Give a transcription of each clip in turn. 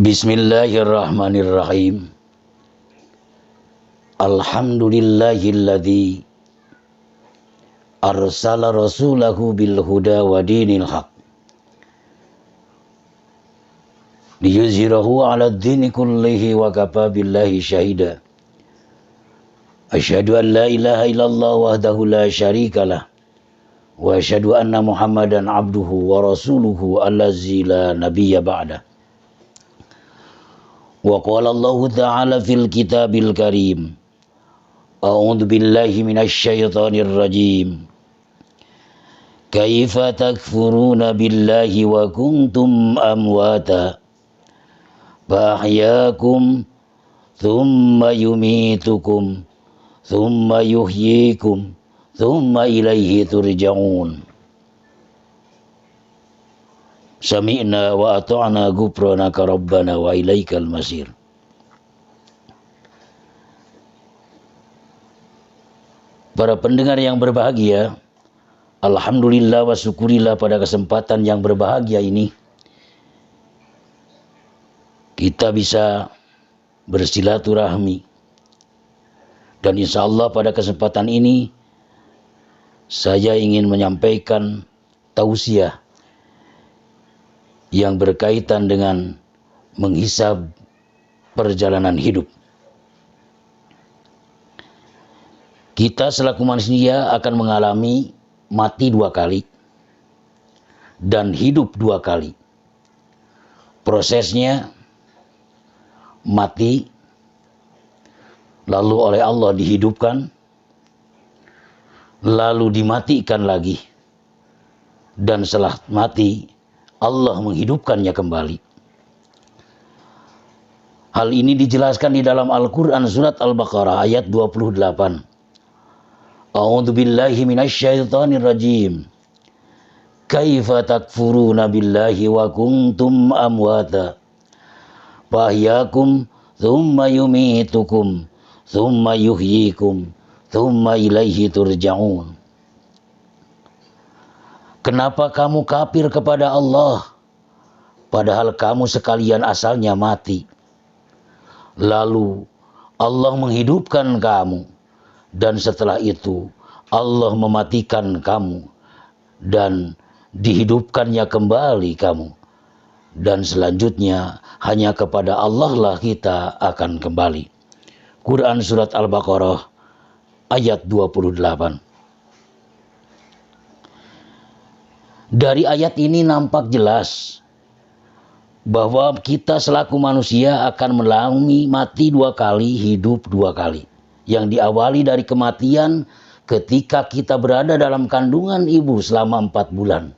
Bismillahirrahmanirrahim. Alhamdulillahilladzi arsala rasulahu bil huda wa dinil haq liyuzhirahu 'ala ad-dini kullihi wa kafa billahi syahida. Asyhadu an la ilaha illallah wahdahu la syarikalah wa asyhadu anna Muhammadan abduhu wa rasuluhu allazi la nabiyya ba'da. Wa qala Allah ta'ala fil kitabil karim, a'udzu billahi minasy syaithanir rajim. Kaifa takfuruna billahi wa kuntum amwata fa ahyaakum thumma yumitukum thumma yuhyikum thumma ilaihi turja'un. Sami'na wa ata'na ghufranaka rabbana wa ilaikal masir. Para pendengar yang berbahagia, alhamdulillah wa syukurillah pada kesempatan yang berbahagia ini kita bisa bersilaturahmi. Dan insya Allah pada kesempatan ini saya ingin menyampaikan tausiah yang berkaitan dengan menghisab perjalanan hidup. Kita selaku manusia akan mengalami mati 2 kali dan hidup 2 kali. Prosesnya mati, lalu oleh Allah dihidupkan, lalu dimatikan lagi, dan setelah mati Allah menghidupkannya kembali. Hal ini dijelaskan di dalam Al-Quran surat Al-Baqarah ayat 28. A'udzu billahi minasy syaithanir rajim. Kaifa takfuruna billahi wa kuntum amwata fa ahyakum thumma yumitukum thumma yuhyikum thumma ilaihi turja'un. Kenapa kamu kafir kepada Allah, padahal kamu sekalian asalnya mati? Lalu Allah menghidupkan kamu, dan setelah itu Allah mematikan kamu, dan dihidupkannya kembali kamu. Dan selanjutnya hanya kepada Allah lah kita akan kembali. Quran Surat Al-Baqarah ayat 28. Dari ayat ini nampak jelas bahwa kita selaku manusia akan mengalami mati 2 kali, hidup 2 kali. Yang diawali dari kematian ketika kita berada dalam kandungan ibu selama 4 bulan.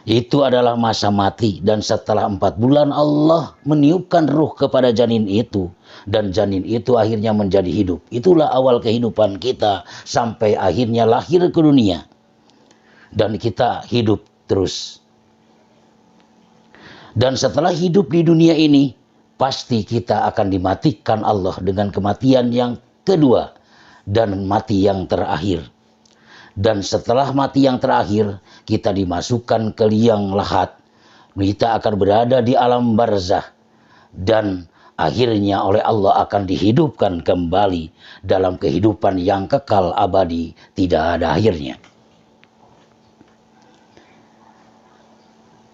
Itu adalah masa mati, dan setelah 4 bulan Allah meniupkan ruh kepada janin itu, dan janin itu akhirnya menjadi hidup. Itulah awal kehidupan kita sampai akhirnya lahir ke dunia. Dan kita hidup terus. Dan setelah hidup di dunia ini, pasti kita akan dimatikan Allah dengan kematian yang kedua dan mati yang terakhir. Dan setelah mati yang terakhir, kita dimasukkan ke liang lahat. Kita akan berada di alam barzah, dan akhirnya oleh Allah akan dihidupkan kembali dalam kehidupan yang kekal abadi, tidak ada akhirnya.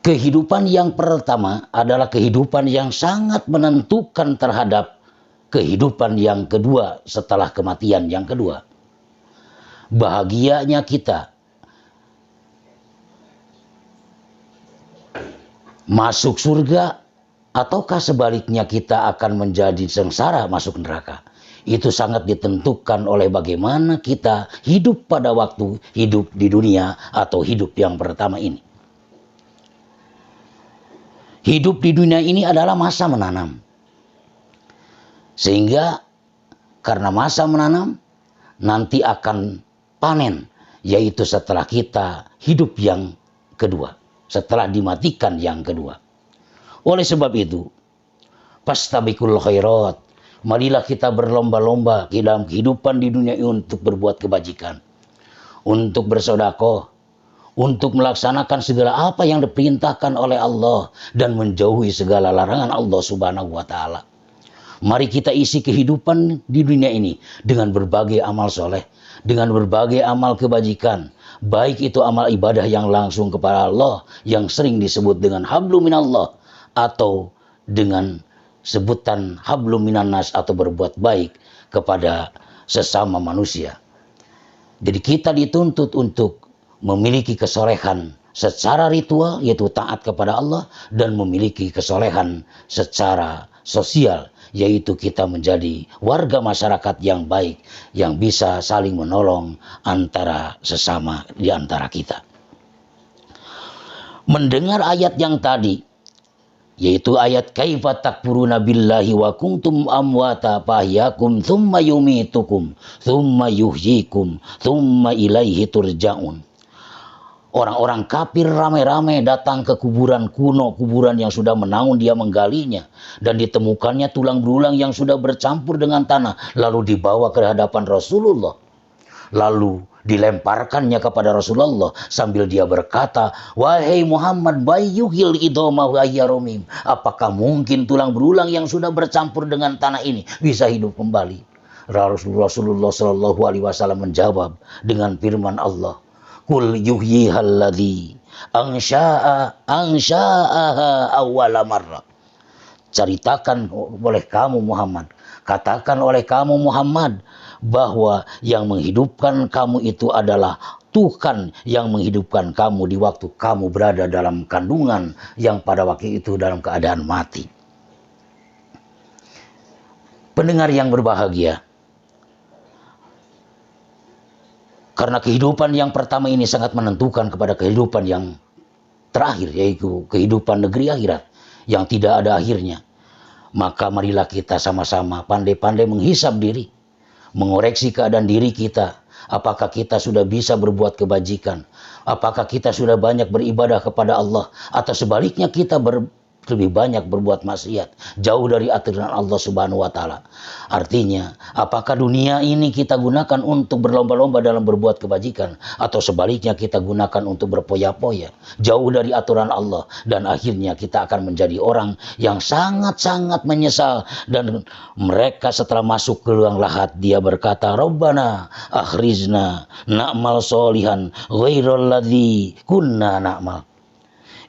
Kehidupan yang pertama adalah kehidupan yang sangat menentukan terhadap kehidupan yang kedua setelah kematian yang kedua. Bahagianya kita masuk surga, ataukah sebaliknya kita akan menjadi sengsara masuk neraka. Itu sangat ditentukan oleh bagaimana kita hidup pada waktu hidup di dunia atau hidup yang pertama ini. Hidup di dunia ini adalah masa menanam. Sehingga karena masa menanam, nanti akan panen, yaitu setelah kita hidup yang kedua, setelah dimatikan yang kedua. Oleh sebab itu, fastabiqul khairat, marilah kita berlomba-lomba dalam kehidupan di dunia ini untuk berbuat kebajikan, untuk bersedekah, untuk melaksanakan segala apa yang diperintahkan oleh Allah dan menjauhi segala larangan Allah Subhanahu wa Ta'ala. Mari kita isi kehidupan di dunia ini dengan berbagai amal soleh, dengan berbagai amal kebajikan, baik itu amal ibadah yang langsung kepada Allah yang sering disebut dengan hablum minallah, atau dengan sebutan hablum minannas atau berbuat baik kepada sesama manusia. Jadi kita dituntut untuk memiliki kesolehan secara ritual, yaitu taat kepada Allah, dan memiliki kesolehan secara sosial, yaitu kita menjadi warga masyarakat yang baik, yang bisa saling menolong antara sesama di antara kita. Mendengar ayat yang tadi, yaitu ayat kaifa takfuruna billahi wa kuntum amwata fahyakum thumma yumitukum thumma yuhyikum thumma ilaihi turja'un. Orang-orang kafir ramai-ramai datang ke kuburan kuno, kuburan yang sudah menaun, dia menggalinya, dan ditemukannya tulang belulang yang sudah bercampur dengan tanah, lalu dibawa ke hadapan Rasulullah, lalu dilemparkannya kepada Rasulullah sambil dia berkata, wahai Muhammad, bayyuhil idoma wa yarumim, apakah mungkin tulang belulang yang sudah bercampur dengan tanah ini bisa hidup kembali? Rasulullah Shallallahu Alaihi Wasallam menjawab dengan firman Allah, Kul yuhyihalladzi ansha'aha awwala marrah. Ceritakan oleh kamu Muhammad, katakan oleh kamu Muhammad, bahwa yang menghidupkan kamu itu adalah Tuhan yang menghidupkan kamu di waktu kamu berada dalam kandungan yang pada waktu itu dalam keadaan mati. Pendengar yang berbahagia, karena kehidupan yang pertama ini sangat menentukan kepada kehidupan yang terakhir, yaitu kehidupan negeri akhirat yang tidak ada akhirnya. Maka marilah kita sama-sama pandai-pandai menghisap diri, mengoreksi keadaan diri kita. Apakah kita sudah bisa berbuat kebajikan? Apakah kita sudah banyak beribadah kepada Allah? Atau sebaliknya kita lebih banyak berbuat maksiat, jauh dari aturan Allah Subhanahu wa Ta'ala. Artinya, apakah dunia ini kita gunakan untuk berlomba-lomba dalam berbuat kebajikan, atau sebaliknya kita gunakan untuk berpoya-poya, jauh dari aturan Allah, dan akhirnya kita akan menjadi orang yang sangat-sangat menyesal. Dan mereka setelah masuk ke liang lahat, dia berkata, Rabbana akhrizna na'mal solihan ghairal ladzi kunna na'mal.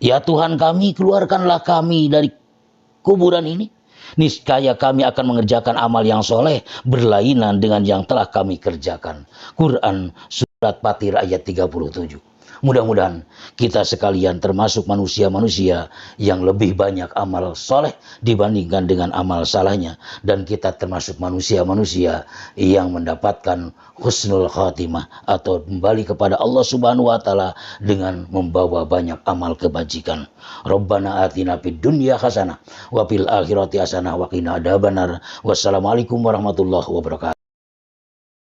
Ya Tuhan kami, keluarkanlah kami dari kuburan ini. Niscaya kami akan mengerjakan amal yang soleh berlainan dengan yang telah kami kerjakan. Quran Surat Fatir ayat 37. Mudah-mudahan kita sekalian termasuk manusia-manusia yang lebih banyak amal soleh dibandingkan dengan amal salahnya. Dan kita termasuk manusia-manusia yang mendapatkan husnul khatimah atau kembali kepada Allah Subhanahu wa Ta'ala dengan membawa banyak amal kebajikan. Rabbana atina fid dunya hasanah wa fil akhirati hasanah wa qina adzabannar. Wassalamualaikum warahmatullahi wabarakatuh.